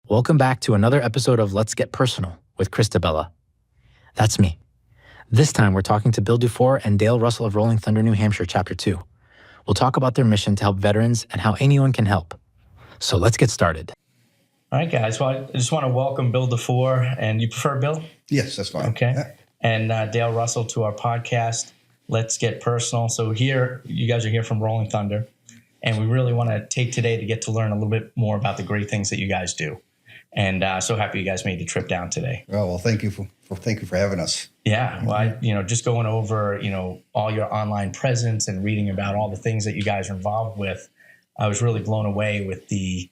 Welcome back to another episode of Let's Get Personal with DiBella. That's me. This time we're talking to Bill DuFour and Dale Russell of Rolling Thunder, New Hampshire, Chapter 2. We'll talk about their mission to help veterans and how anyone can help. So let's get started. All right, guys. Well, I just want to welcome Bill DuFour. And you prefer Bill? Yes, that's fine. Okay. Yeah. And Dale Russell to our podcast, Let's Get Personal. So here, you guys are here from Rolling Thunder. And we really want to take today to get to learn a little bit more about the great things that you guys do. And so happy you guys made the trip down today. Oh, well, thank you for having us. Yeah, well, just going over, all your online presence and reading about all the things that you guys are involved with, I was really blown away with the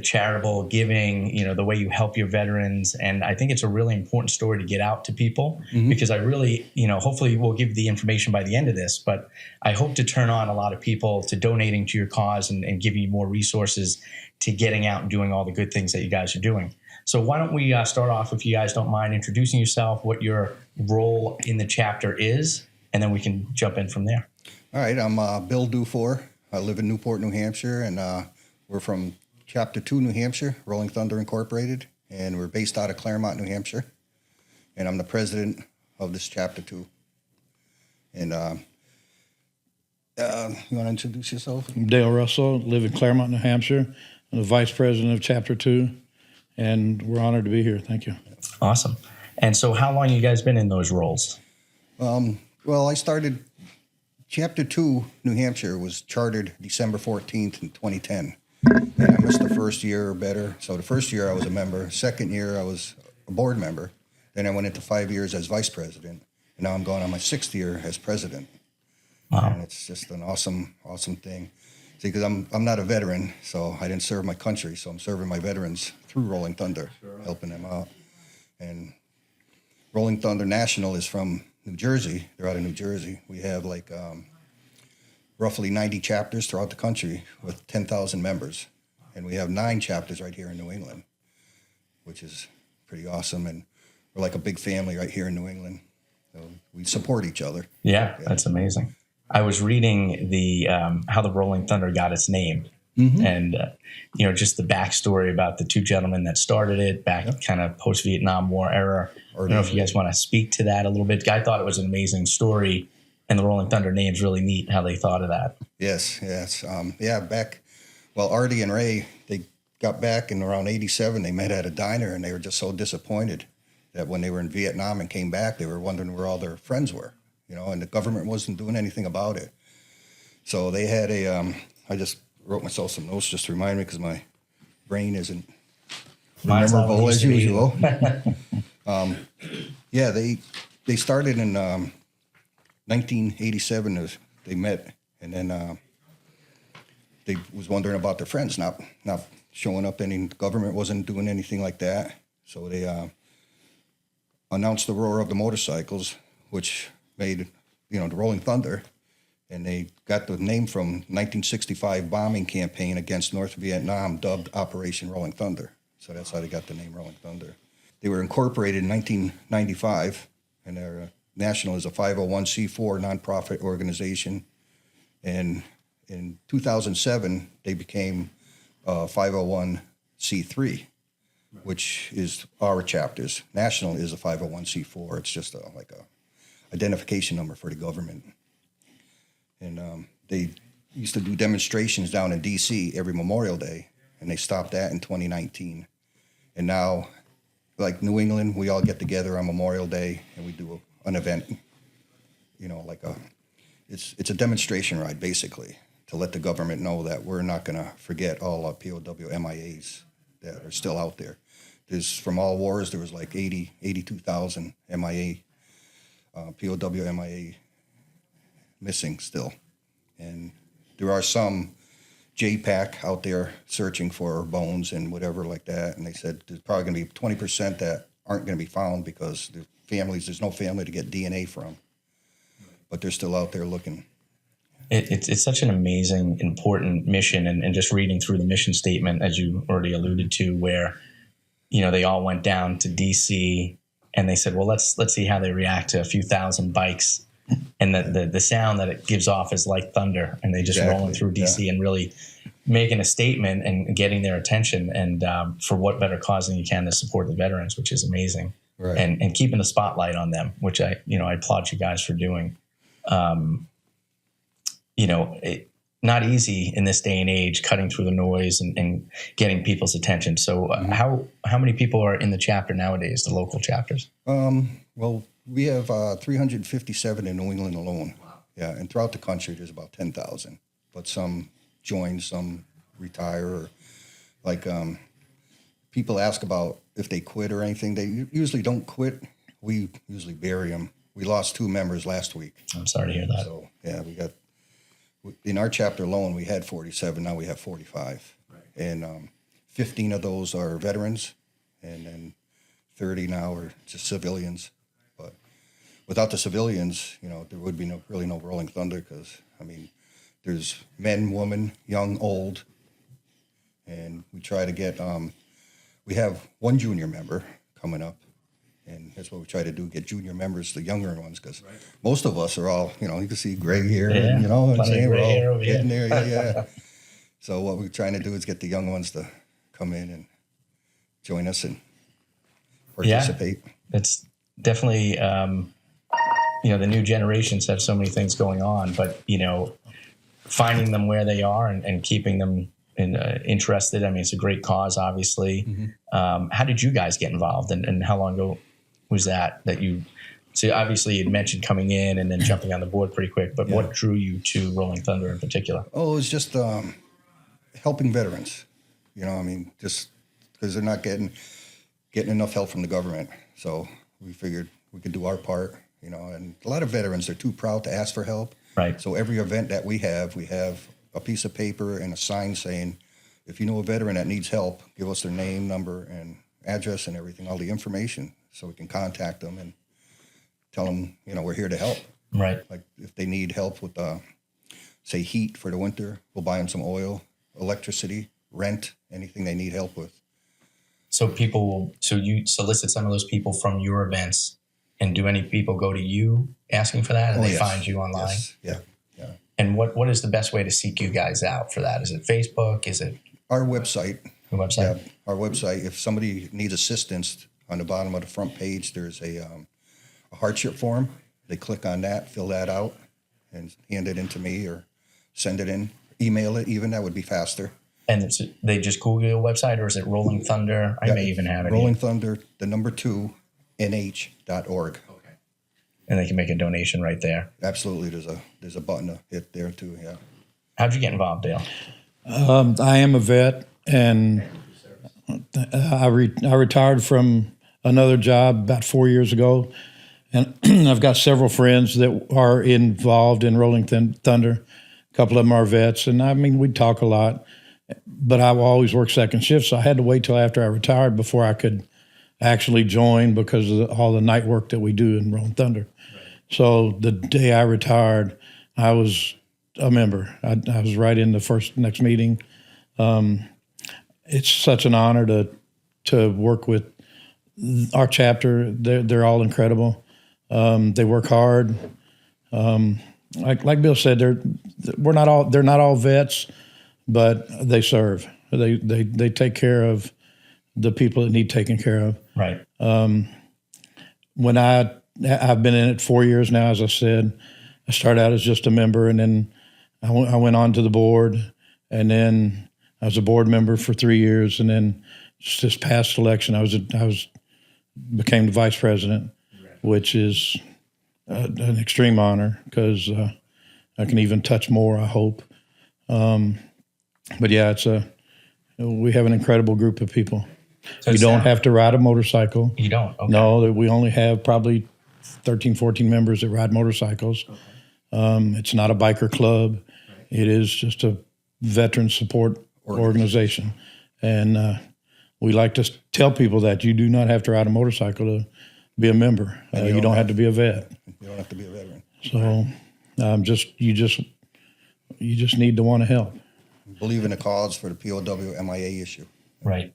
charitable giving, the way you help your veterans. And I think it's a really important story to get out to people because I really, hopefully we'll give the information by the end of this, but I hope to turn on a lot of people to donating to your cause and give you more resources to getting out and doing all the good things that you guys are doing. So why don't we start off, if you guys don't mind, introducing yourself, what your role in the chapter is, and then we can jump in from there. All right, I'm Bill DuFour. I live in Newport, New Hampshire, and we're from Chapter 2, New Hampshire, Rolling Thunder Incorporated, and we're based out of Claremont, New Hampshire. And I'm the president of this Chapter 2. And you want to introduce yourself? I'm Dale Russell, live in Claremont, New Hampshire. I'm the vice president of Chapter 2, and we're honored to be here. Thank you. Awesome. And so how long have you guys been in those roles? Well, I started, Chapter 2, New Hampshire was chartered December 14th in 2010. And I missed the first year or better. So the first year I was a member. Second year I was a board member. Then I went into 5 years as vice president. And now I'm going on my 6th year as president. Wow. And it's just an awesome thing. See, because I'm not a veteran, so I didn't serve my country. So I'm serving my veterans through Rolling Thunder, helping them out. And Rolling Thunder National is from New Jersey. They're out of New Jersey. We have roughly 90 chapters throughout the country with 10,000 members. And we have 9 chapters right here in New England, which is pretty awesome. And we're like a big family right here in New England. So we support each other. Yeah, that's amazing. I was reading the how the Rolling Thunder got its name. And, just the backstory about the two gentlemen that started it back kind of post-Vietnam War era. I don't know if you guys want to speak to that a little bit. I thought it was an amazing story. And the Rolling Thunder name's really neat how they thought of that. Yes. Artie and Ray, they got back in around 87. They met at a diner, and they were just so disappointed that when they were in Vietnam and came back, they were wondering where all their friends were, and the government wasn't doing anything about it. So they had I just wrote myself some notes just to remind me because my brain isn't memorable as usual. They started in 1987, they met, and then they was wondering about their friends not showing up. The government wasn't doing anything like that. So they announced the roar of the motorcycles, which made, the Rolling Thunder. And they got the name from 1965 bombing campaign against North Vietnam, dubbed Operation Rolling Thunder. So that's how they got the name Rolling Thunder. They were incorporated in 1995, and their National is a 501c4 nonprofit organization. And in 2007, they became 501c3, which is our chapters. National is a 501c4. It's just a identification number for the government. And they used to do demonstrations down in D.C. every Memorial Day, and they stopped that in 2019. And now, like New England, we all get together on Memorial Day, and we do an event, it's a demonstration ride, basically, to let the government know that we're not going to forget all our POW MIAs that are still out there. From all wars, there was 82,000 MIA, POW MIA missing still. And there are some JPAC out there searching for bones and whatever like that. And they said there's probably going to be 20% that aren't going to be found because there's no family to get DNA from. But they're still out there looking. It's such an amazing, important mission. And just reading through the mission statement, as you already alluded to, where, they all went down to D.C. and they said, well, let's see how they react to a few thousand bikes. And the sound that it gives off is like thunder. And they just rolling through D.C. and really making a statement and getting their attention, and for what better cause than you can to support the veterans, which is amazing. Right. And keeping the spotlight on them, which I applaud you guys for doing. Not easy in this day and age, cutting through the noise and getting people's attention. So how many people are in the chapter nowadays, the local chapters? Well, we have 357 in New England alone. Wow. Yeah, and throughout the country, there's about 10,000. But some join, some retire. Or like people ask about if they quit or anything. They usually don't quit. We usually bury them. We lost 2 members last week. I'm sorry to hear that. So, yeah, we got, in our chapter alone, we had 47. Now we have 45. Right. And 15 of those are veterans, and then 30 now are just civilians. But without the civilians, there would be really no Rolling Thunder, because, there's men, women, young, old, and we try to get, we have 1 junior member coming up. And that's what we try to do, get junior members, the younger ones, because most of us are all, you can see gray hair, and, what I'm saying? We're all getting there, yeah. So what we're trying to do is get the young ones to come in and join us and participate. Yeah, it's definitely, the new generations have so many things going on, but, finding them where they are and keeping them interested. It's a great cause, obviously. Mm-hmm. How did you guys get involved, and how long ago was that you, so obviously you'd mentioned coming in and then jumping on the board pretty quick, but what drew you to Rolling Thunder in particular? Oh, it was just helping veterans, just because they're not getting enough help from the government. So we figured we could do our part, and a lot of veterans are too proud to ask for help. Right. So every event that we have a piece of paper and a sign saying, if you know a veteran that needs help, give us their name, number, and address and everything, all the information, so we can contact them and tell them, we're here to help. Right. Like if they need help with, say, heat for the winter, we'll buy them some oil, electricity, rent, anything they need help with. So you solicit some of those people from your events, and do any people go to you asking for that, and they find you online? Yes. Yeah. And what is the best way to seek you guys out for that? Is it Facebook? Is it our website? Your website? Yeah, our website. If somebody needs assistance, on the bottom of the front page, there's a hardship form. They click on that, fill that out, and hand it in to me, or send it in, email it even. That would be faster. And they just Google your website, or is it Rolling Thunder? I may even have it. Rolling Thunder, the number 2, nh.org. Okay. And they can make a donation right there. Absolutely. There's a button to hit there too. Yeah. How'd you get involved, Dale? I am a vet, and I retired from another job about 4 years ago, and I've got several friends that are involved in Rolling Thunder. A couple of them are vets, and we talk a lot, but I always work second shift, so I had to wait till after I retired before I could actually join, because of all the night work that we do in Rolling Thunder. Right. So the day I retired, I was a member. I was right in the next meeting. It's such an honor to work with our chapter. They're all incredible. They work hard. Like Bill said, they're not all vets, but they serve. They take care of the people that need taken care of. Right. When I've been in it 4 years now, as I said. I started out as just a member, and then I went on to the board, and then I was a board member for 3 years, and then just this past election, I became the vice president, which is an extreme honor, because I can even touch more, I hope. But yeah, we have an incredible group of people. So you don't have to ride a motorcycle. You don't? Okay. No, we only have probably 13, 14 members that ride motorcycles. Okay. It's not a biker club. Right. It is just a veteran support organization. And we like to tell people that you do not have to ride a motorcycle to be a member. You don't have to be a vet. You don't have to be a veteran. So you just need to want to help. Believe in the cause for the POW MIA issue. Right.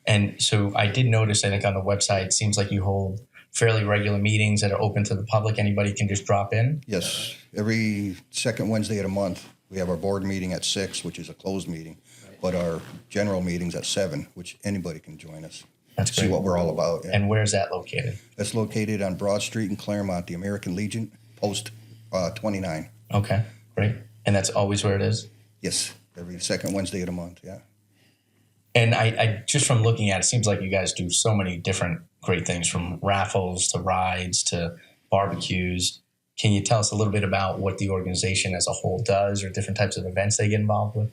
And so I did notice, I think on the website, it seems like you hold fairly regular meetings that are open to the public. Anybody can just drop in? Yes. Every second Wednesday of the month, We have our board meeting at 6, which is a closed meeting, but our general meeting's at 7, which anybody can join us. That's See great. what we're all about. Yeah. And where's that located? That's located on Broad Street in Claremont, the American Legion, post 29. Okay, great. And that's always where it is? Yes, every second Wednesday of the month, yeah. And I just from looking at it, seems like you guys do so many different great things, from raffles to rides to barbecues. Can you tell us a little bit about what the organization as a whole does, or different types of events they get involved with?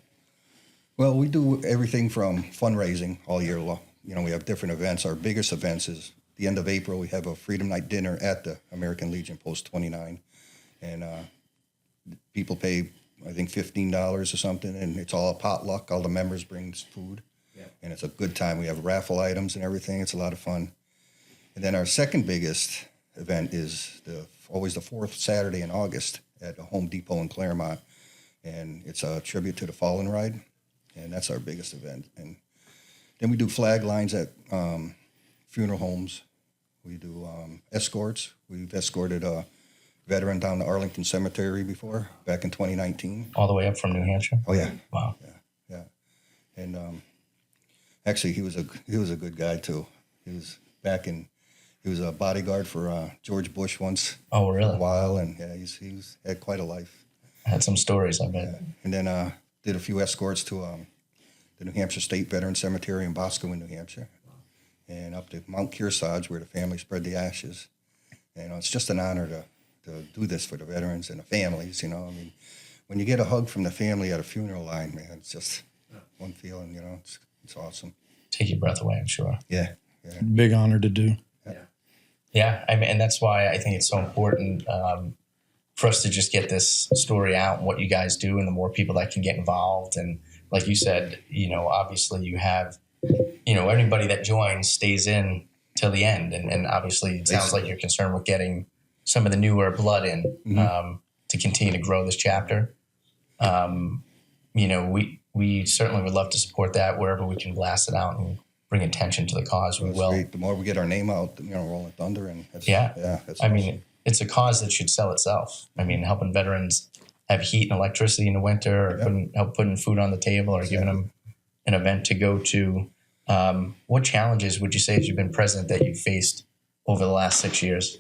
Well, we do everything from fundraising all year long. You know, we have different events. Our biggest events is the end of April. We have a Freedom Night dinner at the American Legion, post 29. And people pay, I think, $15 or something, and it's all a potluck. All the members bring food. Yeah. And it's a good time. We have raffle items and everything. It's a lot of fun. And then our second biggest event is always the fourth Saturday in August at a Home Depot in Claremont. And it's a tribute to the Fallen Ride. And that's our biggest event. And then we do flag lines at funeral homes. We do escorts. We've escorted a veteran down to Arlington Cemetery before, back in 2019. All the way up from New Hampshire? Oh, yeah. Wow. Yeah. And actually, he was a good guy, too. He was a bodyguard for George Bush once. Oh, really? For a while, and yeah, he's had quite a life. Had some stories, I bet. Yeah. And then did a few escorts to the New Hampshire State Veteran Cemetery in Boscawen, New Hampshire, and up to Mount Kearsarge, where the family spread the ashes. And it's just an honor to do this for the veterans and the families, you know. I mean, when you get a hug from the family at a funeral line, man, it's just one feeling, you know. It's awesome. Take your breath away, I'm sure. Yeah. Big honor to do. Yeah, I mean, and that's why I think it's so important for us to just get this story out and what you guys do, and the more people that can get involved. And like you said, you know, obviously you have, you know, anybody that joins stays in till the end. And obviously it sounds like you're concerned with getting some of the newer blood in to continue to grow this chapter. You know, we certainly would love to support that wherever we can blast it out and bring attention to the cause. We will. Great. The more we get our name out, you know, Rolling Thunder, and that's I mean, it's a cause that should sell itself. I mean, helping veterans have heat and electricity in the winter, or help putting food on the table, or giving them an event to go to. What challenges would you say, as you've been president, that you've faced over the last 6 years?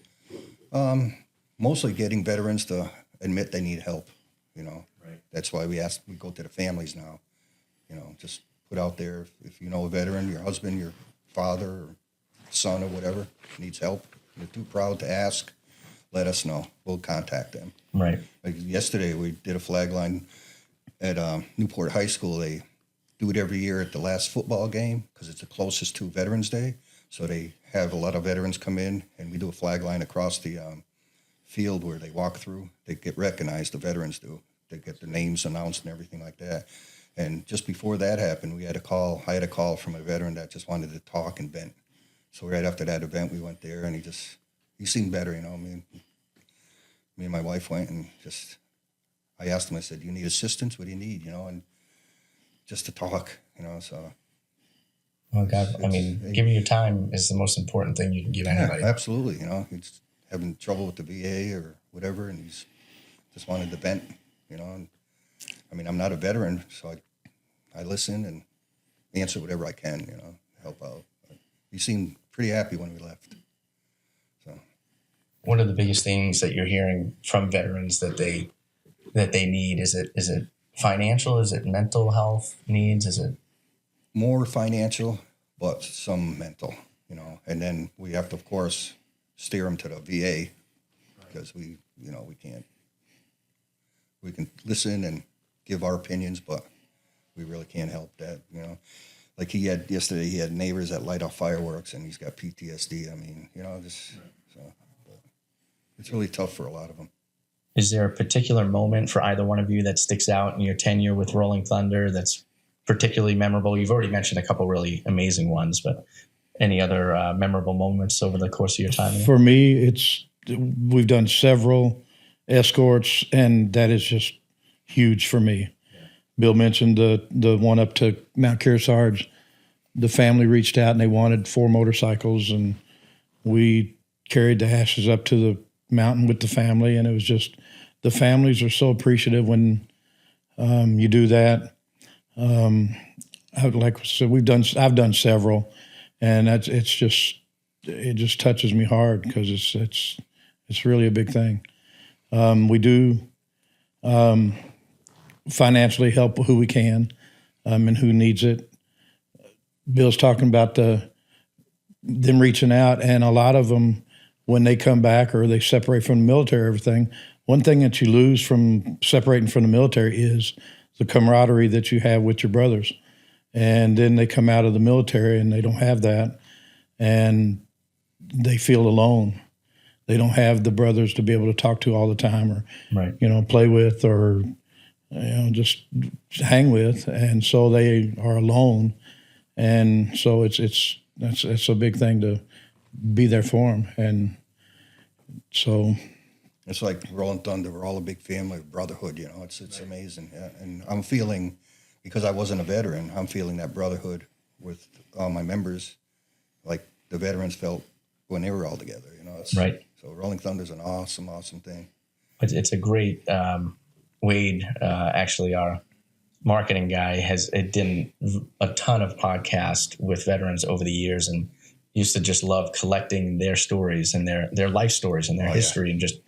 Mostly getting veterans to admit they need help, you know. Right. That's why we go to the families now, you know, just put out there, if you know a veteran, your husband, your father, or son, or whatever, needs help, you're too proud to ask, let us know. We'll contact them. Right. Like yesterday, we did a flag line at Newport High School. They do it every year at the last football game because it's the closest to Veterans Day. So they have a lot of veterans come in, and we do a flag line across the field where they walk through. They get recognized, the veterans do. They get their names announced and everything like that. And just before that happened, I had a call from a veteran that just wanted to talk and vent. So right after that event, we went there, and he seemed better, you know. Me and my wife went, and I asked him, I said, "Do you need assistance? What do you need?" You know, and just to talk, you know, so. Oh, God. I mean, giving your time is the most important thing you can give anybody. Absolutely. You know, he's having trouble with the VA or whatever, and he's just wanted to vent, you know. And, I mean, I'm not a veteran, so I listen and answer whatever I can, you know, help out. But he seemed pretty happy when we left. So, what are the biggest things that you're hearing from veterans that they need? Is it financial? Is it mental health needs? Is it more financial, but some mental, you know? And then we have to, of course, steer them to the VA because we can't. We can listen and give our opinions, but we really can't help that, you know. Like yesterday, he had neighbors that light off fireworks, and he's got PTSD. I mean, you know, but it's really tough for a lot of them. Is there a particular moment for either one of you that sticks out in your tenure with Rolling Thunder that's particularly memorable? You've already mentioned a couple really amazing ones, but any other memorable moments over the course of your time here? For me, we've done several escorts, and that is just huge for me. Bill mentioned the one up to Mount Kearsarge. The family reached out, and they wanted 4 motorcycles, and we carried the ashes up to the mountain with the family, and it was just, the families are so appreciative when You do that. Like I said, I've done several, and it just touches me hard because it's really a big thing. We do financially help who we can, and who needs it. Bill's talking about them reaching out, and a lot of them, when they come back or they separate from the military, everything, one thing that you lose from separating from the military is the camaraderie that you have with your brothers. And then they come out of the military and they don't have that, and they feel alone. They don't have the brothers to be able to talk to all the time, or Right. play with, or just hang with, and so they are alone. And so it's a big thing to be there for them. And so It's like Rolling Thunder. We're all a big family, brotherhood. It's amazing. Yeah. And I'm feeling, because I wasn't a veteran, I'm feeling that brotherhood with all my members, like the veterans felt when they were all together. Right. So Rolling Thunder is an awesome, awesome thing. It's a great, Wade, actually our marketing guy, has done a ton of podcasts with veterans over the years, and used to just love collecting their stories and their life stories and their history, and just,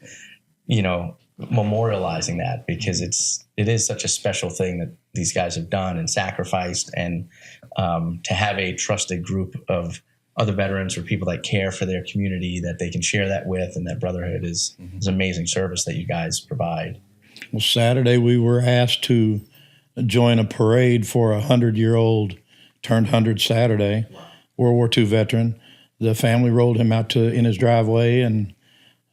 memorializing that, because it is such a special thing that these guys have done and sacrificed, and to have a trusted group of other veterans or people that care for their community that they can share that with, and that brotherhood is amazing service that you guys provide. Well, Saturday we were asked to join a parade for 100-year-old turned 100 Saturday, World War II veteran. The family rolled him out in his driveway, and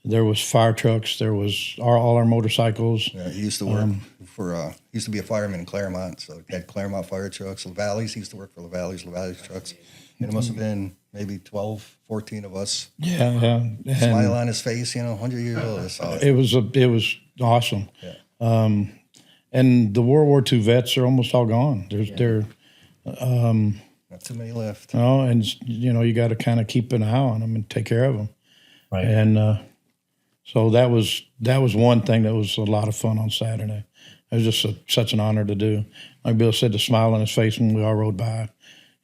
there was fire trucks. There was all our motorcycles. Yeah, he used to work he used to be a fireman in Claremont, so he had Claremont fire trucks. LaValley's, he used to work for LaValley's trucks. And it must have been maybe 12, 14 of us. Yeah. Smile on his face, 100 years old. It was awesome. Yeah. And the World War II vets are almost all gone. They're Not too many left. and you got to kind of keep an eye on them and take care of them. Right. And so that was one thing that was a lot of fun on Saturday. It was just such an honor to do. Like Bill said, the smile on his face when we all rode by.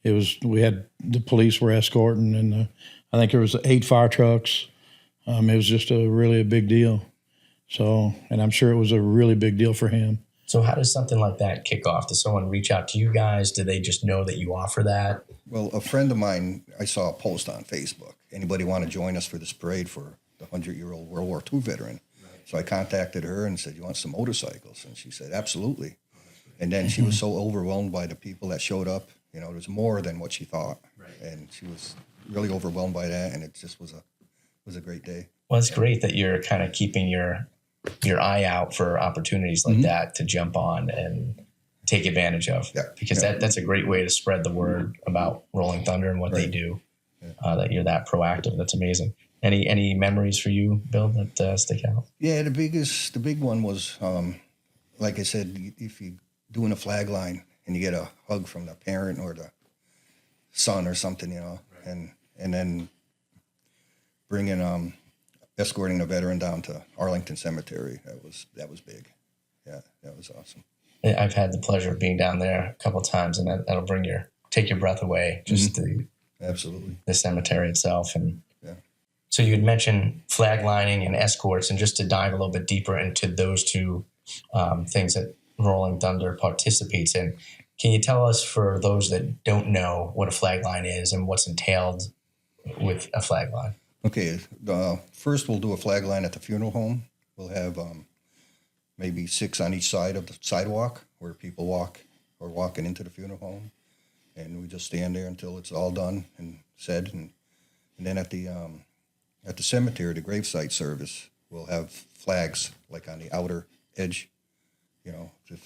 We had the police were escorting, and I think there was 8 fire trucks. It was just really a big deal. So, and I'm sure it was a really big deal for him. So how does something like that kick off? Does someone reach out to you guys? Do they just know that you offer that? Well, a friend of mine, I saw a post on Facebook. Anybody want to join us for this parade for the 100-year-old World War II veteran? Right. So I contacted her and said, you want some motorcycles? And she said, absolutely. And then she was so overwhelmed by the people that showed up. It was more than what she thought. Right. And she was really overwhelmed by that, and it just was a great day. Well, it's great that you're kind of keeping your eye out for opportunities like that to jump on and take advantage of. Yeah. Because that's a great way to spread the word about Rolling Thunder and what they do. Yeah. That you're that proactive. That's amazing. Any memories for you, Bill, that stick out? Yeah, the big one was, like I said, if you're doing a flag line and you get a hug from the parent or the son or something, and then escorting a veteran down to Arlington Cemetery. That was big. Yeah, that was awesome. I've had the pleasure of being down there a couple of times, and that'll take your breath away. Just absolutely the cemetery itself. And so you had mentioned flag lining and escorts, and just to dive a little bit deeper into those two things that Rolling Thunder participates in. Can you tell us, for those that don't know, what a flag line is and what's entailed with a flag line? Okay, first we'll do a flag line at the funeral home. We'll have maybe 6 on each side of the sidewalk where people walking into the funeral home, and we just stand there until it's all done and said. And then at the cemetery, the gravesite service, we'll have flags like on the outer edge, just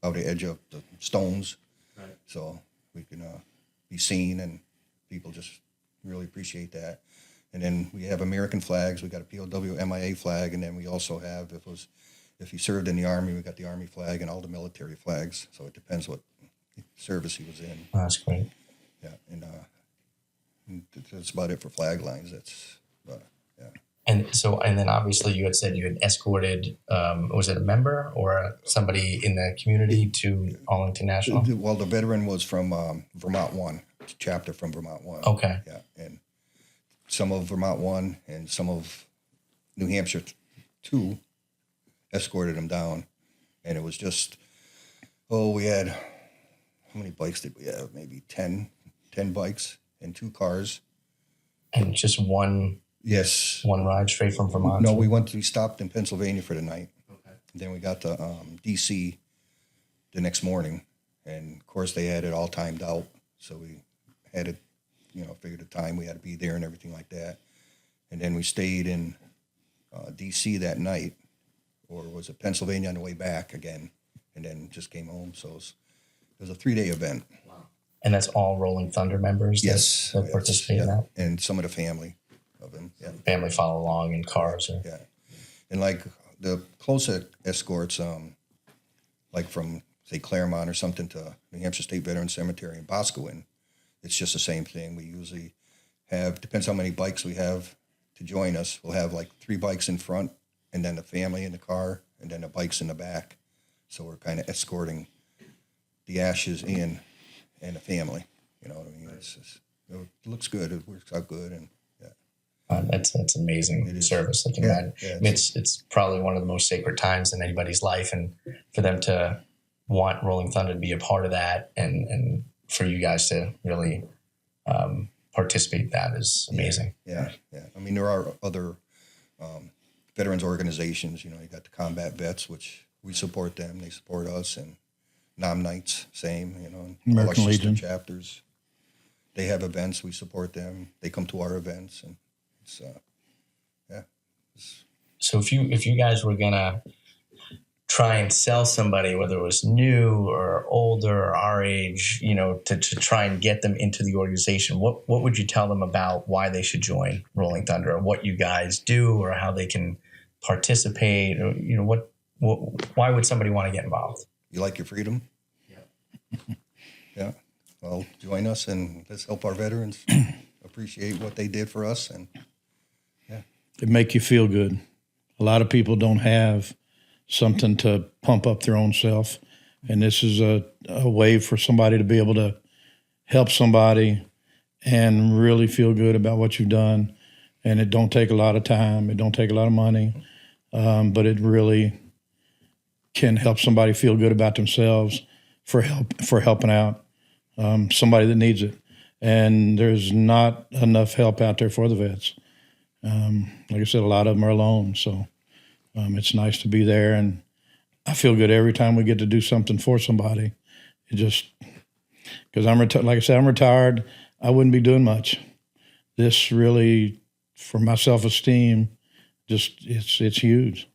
outer edge of the stones, right. So we can be seen, and people just really appreciate that. And then we have American flags. We got a POW MIA flag, and then we also have, if he served in the Army, we got the Army flag and all the military flags. So it depends what service he was in. Oh, that's great. Yeah, and that's about it for flag lines. And so, and then obviously you had said you had escorted, was it a member or somebody in the community to Arlington National? Well, the veteran was from Vermont One, chapter from Vermont One. Okay. Yeah, and some of Vermont One and some of New Hampshire 2 escorted him down. And it was just, we had, how many bikes did we have? Maybe 10 bikes and 2 cars. And just one Yes. one ride straight from Vermont? No, we stopped in Pennsylvania for the night. Okay. Then we got to D.C. the next morning. And, of course, they had it all timed out. So we had it, figured the time we had to be there and everything like that. And then we stayed in D.C. that night, or was it Pennsylvania on the way back again, and then just came home. So it was a 3-day event. Wow. And that's all Rolling Thunder members Yes. that participate in that? And some of the family of them. Yeah. Family follow along in cars? Or... Yeah. And like the close escorts, like from, say, Claremont or something to New Hampshire State Veterans Cemetery in Boscawen, it's just the same thing. We usually have, depends how many bikes we have to join us, we'll have like 3 bikes in front and then the family in the car and then the bikes in the back. So we're kind of escorting the ashes in and the family. You know what I mean? It looks good. It works out good. And yeah. That's amazing service. I can imagine. Yeah, it's probably one of the most sacred times in anybody's life. And for them to want Rolling Thunder to be a part of that and for you guys to really participate in that is amazing. Yeah. I mean, there are other veterans organizations. You got the Combat Vets, which we support them. They support us. And Nom Knights, same. And American all our sister Legion chapters. They have events. We support them. They come to our events. And it's, So if you guys were going to try and sell somebody, whether it was new or older or our age, to try and get them into the organization, what would you tell them about why they should join Rolling Thunder, or what you guys do, or how they can participate, or why would somebody want to get involved? You like your freedom? Yeah. Yeah. Well, join us and let's help our veterans appreciate what they did for us. And yeah, it make you feel good. A lot of people don't have something to pump up their own self. And this is a way for somebody to be able to help somebody and really feel good about what you've done. And it don't take a lot of time. It don't take a lot of money. But it really can help somebody feel good about themselves for helping out somebody that needs it. And there's not enough help out there for the vets. Like I said, a lot of them are alone. So it's nice to be there, and I feel good every time we get to do something for somebody. It just, because like I said, I'm retired. I wouldn't be doing much. This really, for my self-esteem, it's huge.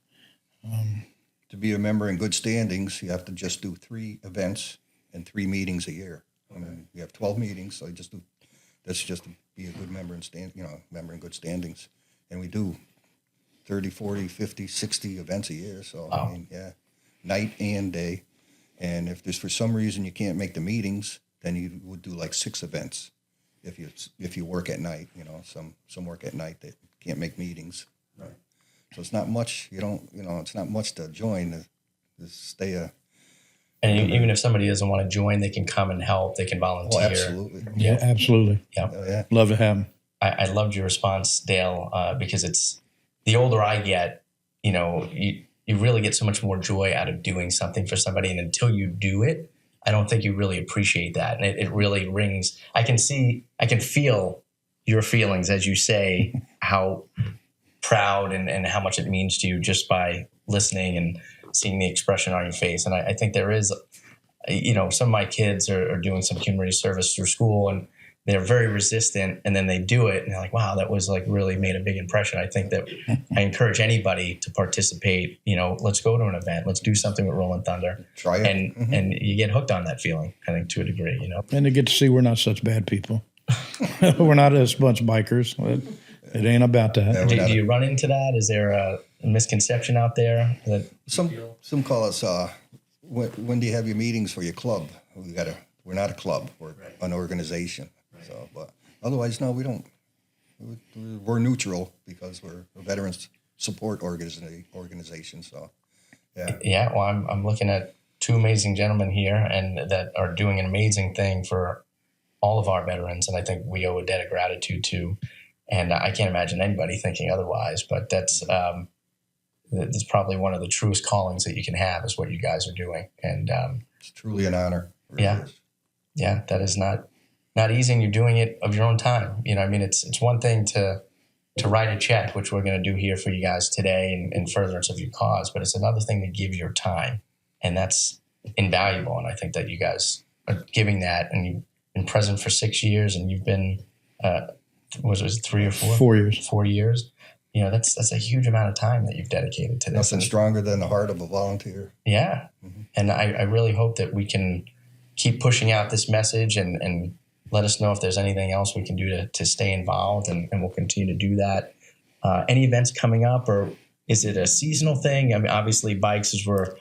To be a member in good standings, you have to just do 3 events and 3 meetings a year. I mean, we have 12 meetings, so that's just to be a good member member in good standings. And we do 30, 40, 50, 60 events a year. So, wow. I mean, yeah, night and day. And if there's for some reason you can't make the meetings, then you would do like 6 events if you work at night. Some work at night that can't make meetings. Right. So it's not much. It's not much to join to stay a. And even if somebody doesn't want to join, they can come and help. They can volunteer. Oh, absolutely. Yeah, absolutely. Yeah. Oh, yeah. Love to have them. I loved your response, Dale, because it's the older I get, you really get so much more joy out of doing something for somebody. And until you do it, I don't think you really appreciate that. And it really rings. I can feel your feelings as you say how proud and how much it means to you just by listening and seeing the expression on your face. And I think there is, some of my kids are doing some community service through school, and they're very resistant, and then they do it and they're like, wow, that was like really made a big impression. I think that I encourage anybody to participate. Let's go to an event. Let's do something with Rolling Thunder. Try it. And you get hooked on that feeling, I think, to a degree, And to get to see we're not such bad people. We're not a bunch of bikers. It ain't about that. Do you run into that? Is there a misconception out there that some call us, when do you have your meetings for your club? We're not a club. We're an organization. So, but otherwise, no, we don't we're neutral because we're a veterans support organization. So, yeah. Yeah. Well, I'm looking at two amazing gentlemen here, and that are doing an amazing thing for all of our veterans, and I think we owe a debt of gratitude to. And I can't imagine anybody thinking otherwise. But that's probably one of the truest callings that you can have, is what you guys are doing. And it's truly an honor. It really yeah, is. yeah, that is not easy. And you're doing it of your own time. You know, I mean, it's one thing to write a check, which we're going to do here for you guys today in furtherance of your cause, but it's another thing to give your time, and that's invaluable. And I think that you guys are giving that, and you've been present for 6 years, and you've been was it 3 or 4? 4 years. 4 years. You know, that's a huge amount of time that you've dedicated to this. Nothing stronger than the heart of a volunteer. Yeah. Mm-hmm. And I really hope that we can keep pushing out this message, and let us know if there's anything else we can do to stay involved, and we'll continue to do that. Any events coming up, or is it a seasonal thing? I mean, obviously bikes, as we're,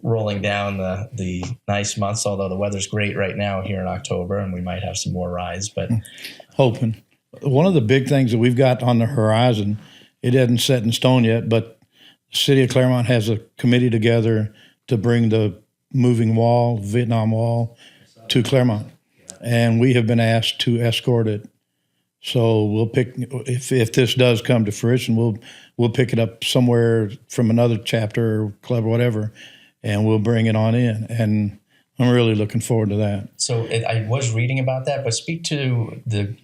rolling down the nice months, although the weather's great right now here in October, and we might have some more rides, but hoping. One of the big things that we've got on the horizon, it hasn't set in stone yet, but the city of Claremont has a committee together to bring the moving wall, Vietnam Wall, to Claremont. And we have been asked to escort it. So we'll pick, if this does come to fruition, we'll pick it up somewhere from another chapter or club or whatever, and we'll bring it on in. And I'm really looking forward to that. So I was reading about that, but speak to the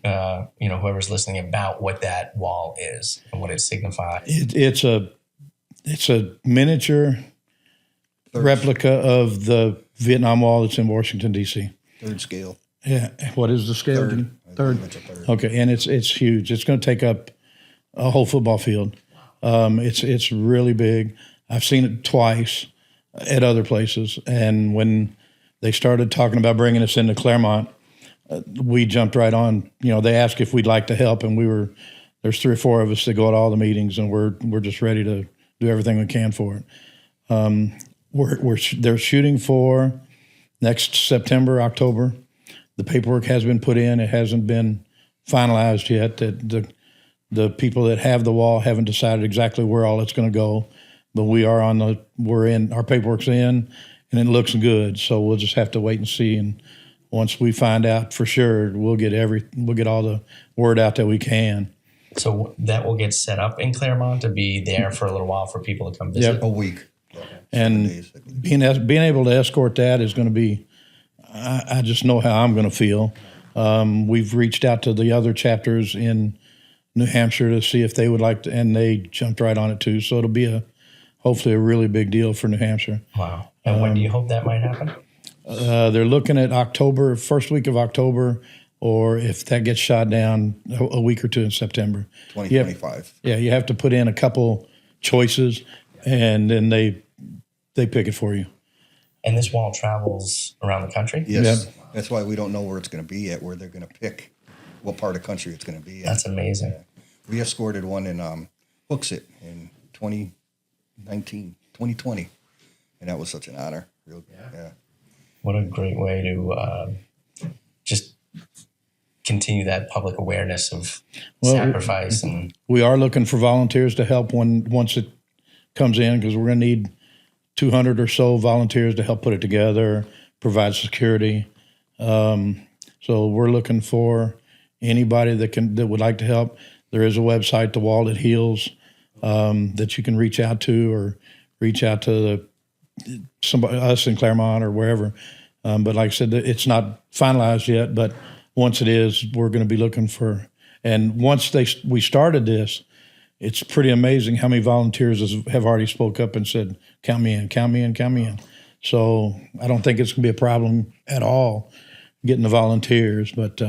whoever's listening about what that wall is and what it signifies. It's a miniature replica of the Vietnam Wall that's in Washington, D.C. Third scale. Yeah. What is the scale? Third. Okay, and it's huge. It's going to take up a whole football field. It's really big. I've seen it twice at other places, and when they started talking about bringing us into Claremont, we jumped right on. They asked if we'd like to help, and there's 3 or 4 of us that go to all the meetings, and we're just ready to do everything we can for it. They're shooting for next September, October. The paperwork has been put in. It hasn't been finalized yet. The people that have the wall haven't decided exactly where all it's going to go, but we're in. Our paperwork's in, and it looks good. So we'll just have to wait and see. And once we find out for sure, we'll get all the word out that we can. So that will get set up in Claremont to be there for a little while for people to come visit. Yep. A week. And being able to escort that is going to be. I just know how I'm going to feel. We've reached out to the other chapters in New Hampshire to see if they would like to, and they jumped right on it too. So it'll be hopefully a really big deal for New Hampshire. Wow. And when do you hope that might happen? They're looking at October, first week of October, or if that gets shot down, a week or 2 in September. 2025. You have to put in a couple choices, and then they pick it for you. And this wall travels around the country? Yes. Yep. That's why we don't know where it's going to be yet, where they're going to pick what part of the country it's going to be in. That's amazing. We escorted one in Hooksett in 2020. And that was such an honor. Yeah. What a great way to just continue that public awareness of sacrifice. And we are looking for volunteers to help once it comes in, because we're going to need 200 or so volunteers to help put it together, provide security. So we're looking for anybody that would like to help. There is a website, The Wall That Heals, that you can reach out to, or reach out to us in Claremont or wherever. But like I said, it's not finalized yet. But once it is, we're going to be looking for. And once we started this, it's pretty amazing how many volunteers have already spoke up and said, count me in, count me in, count me in. So I don't think it's going to be a problem at all getting the volunteers, but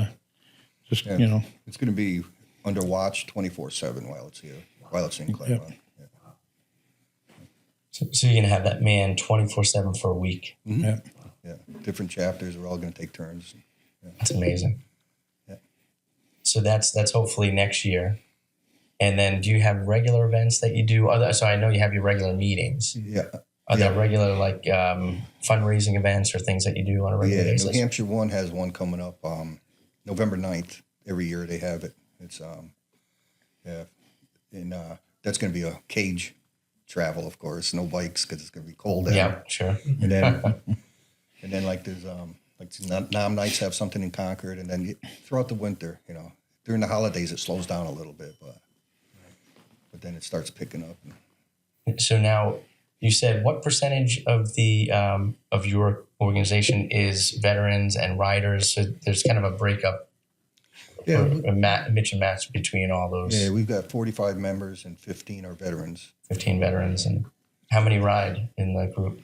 it's going to be under watch 24/7 while it's here, while it's in Claremont. Yep. Yeah. so you're going to have that man 24/7 for a week. Mm-hmm. Yep. Yeah. Different chapters. We're all going to take turns. Yeah. That's amazing. Yeah. So that's hopefully next year. And then do you have regular events that you do? So I know you have your regular meetings. Yeah. Are there regular fundraising events or things that you do on a regular basis? New Hampshire one has one coming up November 9th. Every year they have it. It's yeah, and that's going to be a cage travel, of course. No bikes because it's going to be cold. Yeah, sure. And then like there's like Nam nights have something in Concord, and then throughout the winter, during the holidays it slows down a little bit, but then it starts picking up. So now, you said what percentage of the of your organization is veterans and riders? So there's kind of a breakup, Yeah, a mix and match between all those. yeah, we've got 45 members and 15 are veterans. 15 veterans, and how many ride in the group?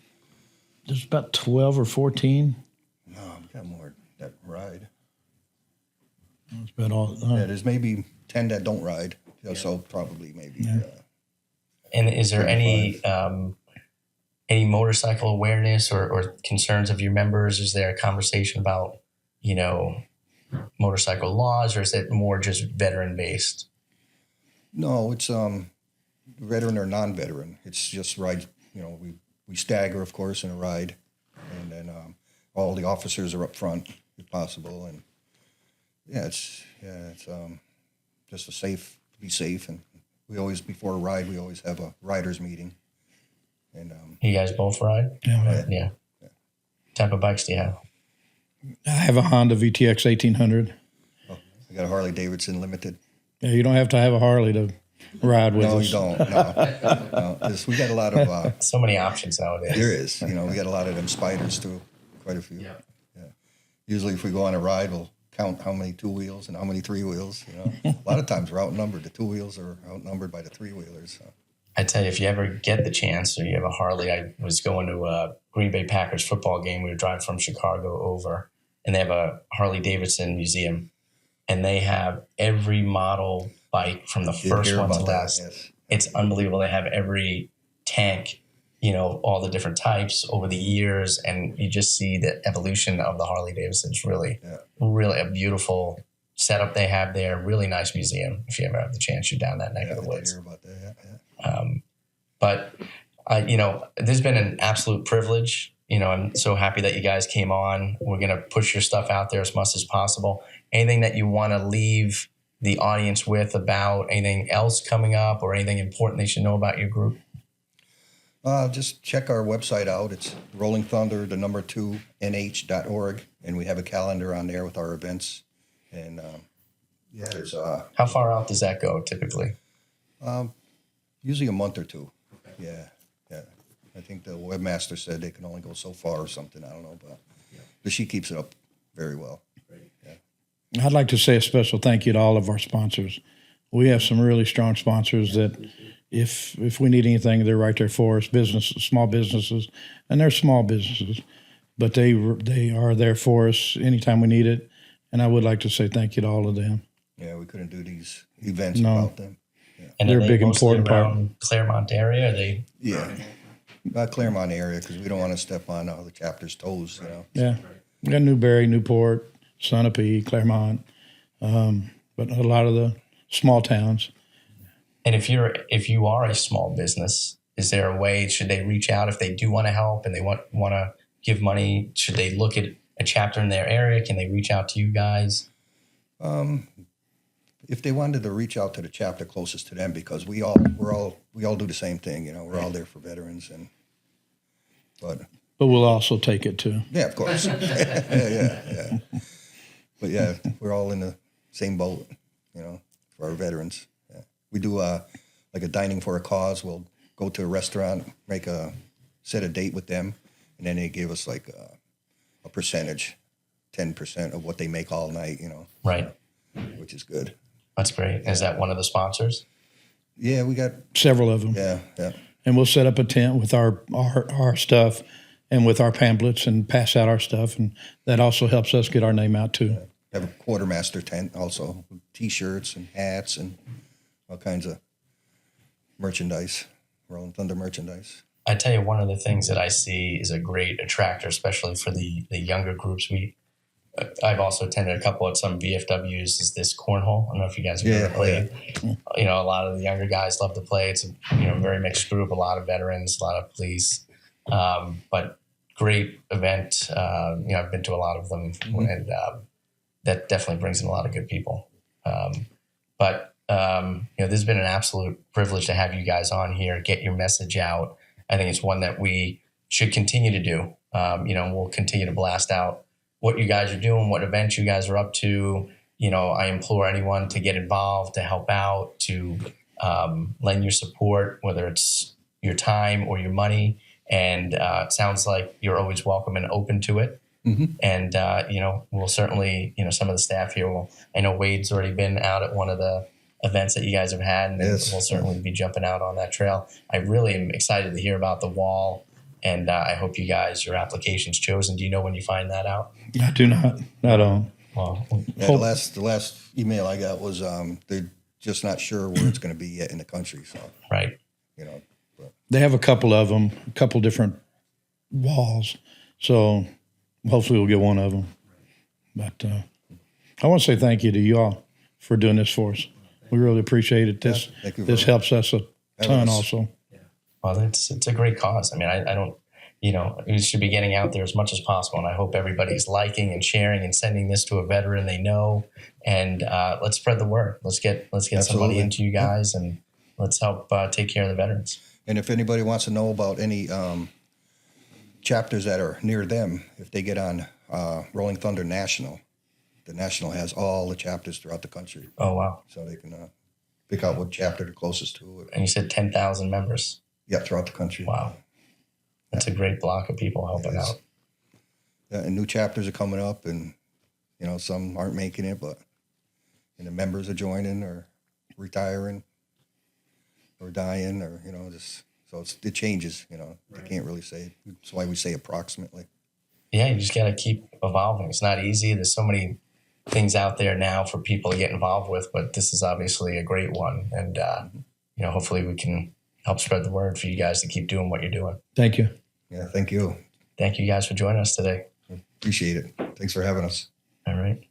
There's about 12 or 14. No, we've got more that ride. That's about all. Yeah, there's maybe 10 that don't ride, so probably maybe. Yeah. And is there 35. any motorcycle awareness or concerns of your members? Is there a conversation about, motorcycle laws, or is it more just veteran based? No, it's veteran or non-veteran. It's just ride. We stagger, of course, in a ride, and then all the officers are up front if possible, and it's just be safe, and we always before a ride we always have a riders meeting, and You guys both ride? Yeah. Yeah. What type of bikes do you have? I have a Honda VTX 1800. I got a Harley Davidson Limited. Yeah, you don't have to have a Harley to ride with No, us. you don't. No. 'Cause we got a lot of. So many options nowadays. There is. We got a lot of them spiders too. Quite a few. Yeah. Usually, if we go on a ride, we'll count how many 2 wheels and how many 3 wheels. A lot of times we're outnumbered. The 2 wheels are outnumbered by the 3 wheelers. So. I tell you, if you ever get the chance or you have a Harley, I was going to a Green Bay Packers football game. We would drive from Chicago over, and they have a Harley Davidson museum, and they have every model bike from the Did first hear one to about that, last. yes. It's unbelievable. They have every tank, all the different types over the years, and you just see the evolution of the Harley Davidson. It's really a beautiful setup they have there. Really nice museum. If you ever have the chance, you're down that neck of the I did woods. hear about that. Yeah. But this has been an absolute privilege. I'm so happy that you guys came on. We're going to push your stuff out there as much as possible. Anything that you want to leave the audience with about anything else coming up or anything important they should know about your group? Just check our website out. It's Rolling Thunder, 2 nh.org, and we have a calendar on there with our events. And there's How far out does that go typically? usually a month or two. Yeah. I think the webmaster said they can only go so far or something. I don't know, but she keeps it up very well. I'd like to say a special thank you to all of our sponsors. We have some really strong sponsors that if we need anything, they're right there for us, small businesses, and they're small businesses, but they are there for us anytime we need it. And I would like to say thank you to all of them. Yeah, we couldn't do these events without them. And They're are a they big, mostly important part. around Claremont area? Are they? Yeah. Claremont area, because we don't want to step on all the chapter's toes, Yeah. We got Newberry, Newport, Sunapee, Claremont, but a lot of the small towns. And if you are a small business, is there a way, should they reach out if they do want to help and they want to give money? Should they look at a chapter in their area? Can they reach out to you guys? If they wanted to reach out to the chapter closest to them, because we all do the same thing, we're all there for veterans, but we'll also take it too. yeah, of course, yeah. But yeah, we're all in the same boat, for our veterans. Yeah. We do like a dining for a cause. We'll go to a restaurant, set a date with them, and then they give us like a percentage, 10% of what they make all night, Right. which is good. That's great. Is that one of the sponsors? Yeah, we got Several of them. yeah. And we'll set up a tent with our stuff and with our pamphlets and pass out our stuff. And that also helps us get our name out too. Have a quartermaster tent also, T-shirts and hats and all kinds of merchandise, Rolling Thunder merchandise. I tell you, one of the things that I see is a great attractor, especially for the younger groups. I've also attended a couple of some VFWs. Is this cornhole? I don't know if you guys have ever played. A lot of the younger guys love to play. It's a very mixed group. A lot of veterans, a lot of police, but great event. I've been to a lot of them, and that definitely brings in a lot of good people. But this has been an absolute privilege to have you guys on here, get your message out. I think it's one that we should continue to do. We'll continue to blast out what you guys are doing, what events you guys are up to. I implore anyone to get involved, to help out, to lend your support, whether it's your time or your money. And it sounds like you're always welcome and open to it. Mm-hmm. And, we'll certainly, some of the staff here I know Wade's already been out at one of the events that you guys have had, and yes. We'll certainly be jumping out on that trail. I really am excited to hear about the wall, and I hope you guys, your application's chosen. Do you know when you find that out? I do not. Not all. Well, the last email I got was they're just not sure where it's going to be yet in the country. So right, but. They have a couple of them, a couple different walls. So hopefully we'll get one of them. But I want to say thank you to you all for doing this for us. We really appreciate it. This helps us a ton also. Well, it's a great cause. I mean, I don't, we should be getting out there as much as possible. And I hope everybody's liking and sharing and sending this to a veteran they know. And let's spread the word. Let's get some money into you guys, and let's help take care of the veterans. And if anybody wants to know about any chapters that are near them, if they get on Rolling Thunder National, the National has all the chapters throughout the country. Oh, wow. So they can pick out what chapter they're closest to. And you said 10,000 members? Yeah, throughout the country. Wow. That's a great block of people helping out. Yeah, and new chapters are coming up, and, some aren't making it, and the members are joining or retiring or dying or, so it changes, They can't really say. That's why we say approximately. Yeah, you just got to keep evolving. It's not easy. There's so many things out there now for people to get involved with, but this is obviously a great one. And, hopefully we can help spread the word for you guys to keep doing what you're doing. Thank you. Yeah, thank you. Thank you guys for joining us today. Appreciate it. Thanks for having us. All right.